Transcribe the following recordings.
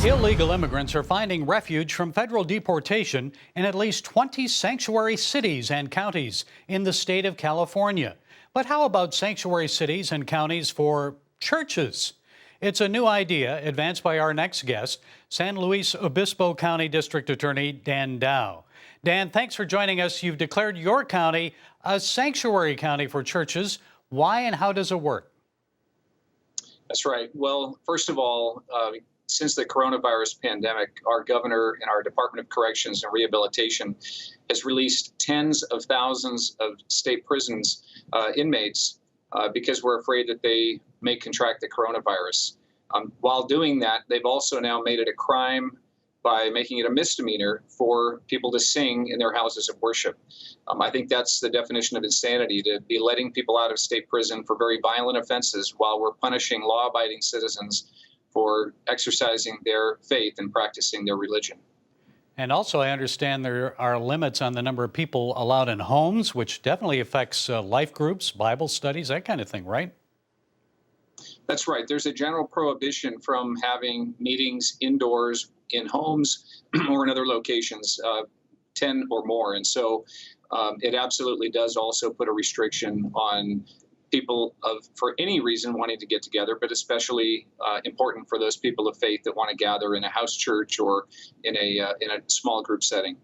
Illegal immigrants are finding refuge from federal deportation in at least 20 sanctuary cities and counties in the state of California. But how about sanctuary cities and counties for churches? It's a new idea advanced by our next guest, San Luis Obispo County District Attorney Dan Dow. Dan, thanks for joining us. You've declared your county a sanctuary county for churches. Why and how does it work? That's right. Well, first of all, since the coronavirus pandemic, our governor and our Department of Corrections and Rehabilitation has released tens of thousands of state prisons inmates because we're afraid that they may contract the coronavirus. While doing that, they've also now made it a crime by making it a misdemeanor for people to sing in their houses of worship. I think that's the definition of insanity, to be letting people out of state prison for very violent offenses while we're punishing law-abiding citizens for exercising their faith and practicing their religion. And also, I understand there are limits on the number of people allowed in homes, which definitely affects life groups, Bible studies, that kind of thing, right? That's right. There's a general prohibition from having meetings indoors in homes or in other locations, 10 or more. And so it absolutely does also put a restriction on people for any reason wanting to get together, but especially important for those people of faith that want to gather in a house church or in a small group setting.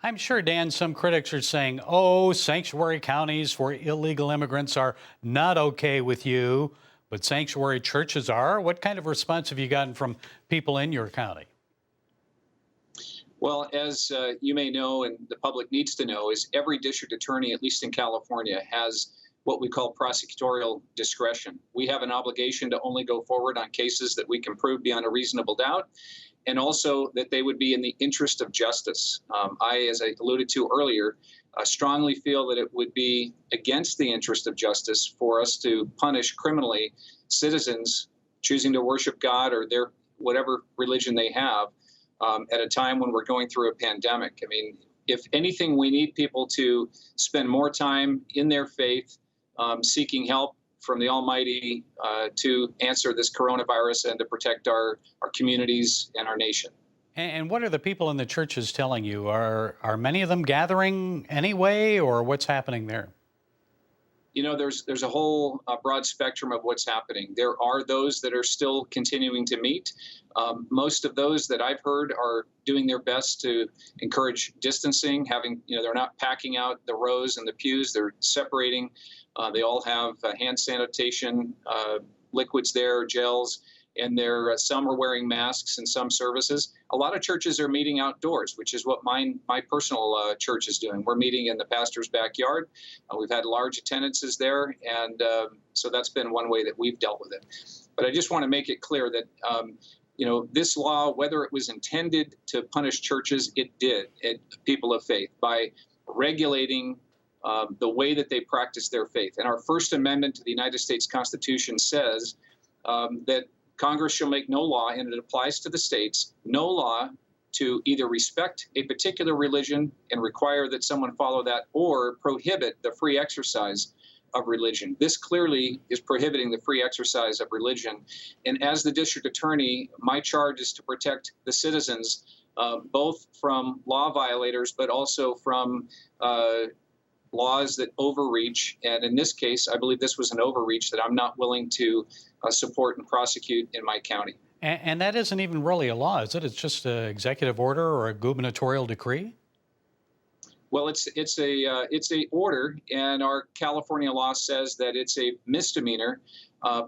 I'm sure, Dan, some critics are saying, oh, sanctuary counties for illegal immigrants are not okay with you, but sanctuary churches are. What kind of response have you gotten from people in your county? Well, as you may know, and the public needs to know, is every district attorney, at least in California, has what we call prosecutorial discretion. We have an obligation to only go forward on cases that we can prove beyond a reasonable doubt, and also that they would be in the interest of justice. As I alluded to earlier, strongly feel that it would be against the interest of justice for us to punish criminally citizens choosing to worship God or their whatever religion they have at a time when we're going through a pandemic. I mean, if anything, we need people to spend more time in their faith, seeking help from the Almighty to answer this coronavirus and to protect our communities and our nation. And what are the people in the churches telling you? Are many of them gathering anyway, or what's happening there? You know, there's a whole broad spectrum of what's happening. There are those that are still continuing to meet. Most of those that I've heard are doing their best to encourage distancing, they're not packing out the rows and the pews, they're separating. They all have hand sanitation liquids there, gels, and some are wearing masks in some services. A lot of churches are meeting outdoors, which is what my personal church is doing. We're meeting in the pastor's backyard. We've had large attendances there, and so that's been one way that we've dealt with it. But I just want to make it clear that this law, whether it was intended to punish churches, it did, people of faith, by regulating the way that they practice their faith. And our First Amendment to the United States Constitution says that Congress shall make no law, and it applies to the states, no law to either respect a particular religion and require that someone follow that, or prohibit the free exercise of religion. This clearly is prohibiting the free exercise of religion. And as the district attorney, my charge is to protect the citizens, both from law violators, but also from laws that overreach. And in this case, I believe this was an overreach that I'm not willing to support and prosecute in my county. And that isn't even really a law, is it? It's just an executive order or a gubernatorial decree? Well, it's a order, and our California law says that it's a misdemeanor,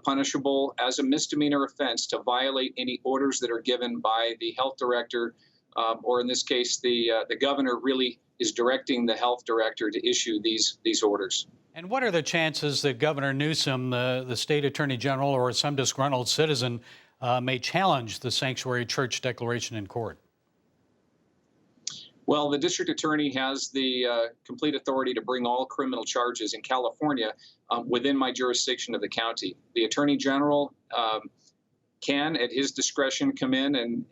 punishable as a misdemeanor offense to violate any orders that are given by the health director, or in this case, the governor really is directing the health director to issue these orders. And what are the chances that Governor Newsom, the state attorney general, or some disgruntled citizen may challenge the sanctuary church declaration in court? Well, the district attorney has the complete authority to bring all criminal charges in California within my jurisdiction of the county. The attorney general can, at his discretion, come in and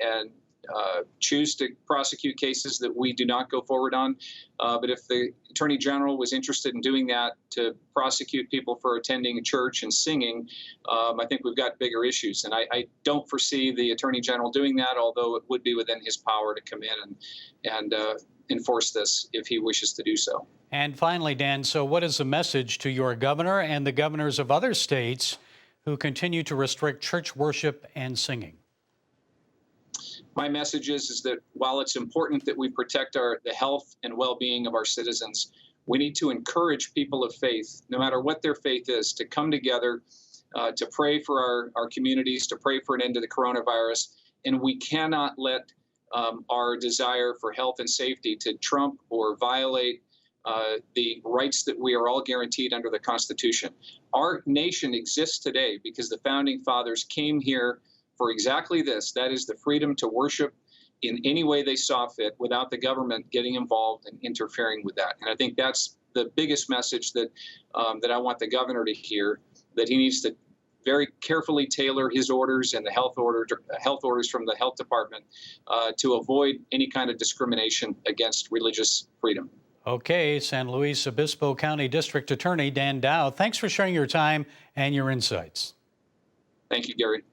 choose to prosecute cases that we do not go forward on. But if the Attorney General was interested in doing that to prosecute people for attending a church and singing, I think we've got bigger issues. And I don't foresee the Attorney General doing that, although it would be within his power to come in and enforce this if he wishes to do so. And finally, Dan, so what is the message to your governor and the governors of other states who continue to restrict church worship and singing? My message is that while it's important that we protect the health and well-being of our citizens, we need to encourage people of faith, no matter what their faith is, to come together to pray for our communities, to pray for an end to the coronavirus. And we cannot let our desire for health and safety to trump or violate the rights that we are all guaranteed under the Constitution. Our nation exists today because the Founding Fathers came here for exactly this. That is the freedom to worship in any way they saw fit without the government getting involved and interfering with that. And I think that's the biggest message that I want the governor to hear, that he needs to very carefully tailor his orders and the health orders from the health department to avoid any kind of discrimination against religious freedom. Okay, San Luis Obispo County District Attorney Dan Dow, thanks for sharing your time and your insights. Thank you, Gary.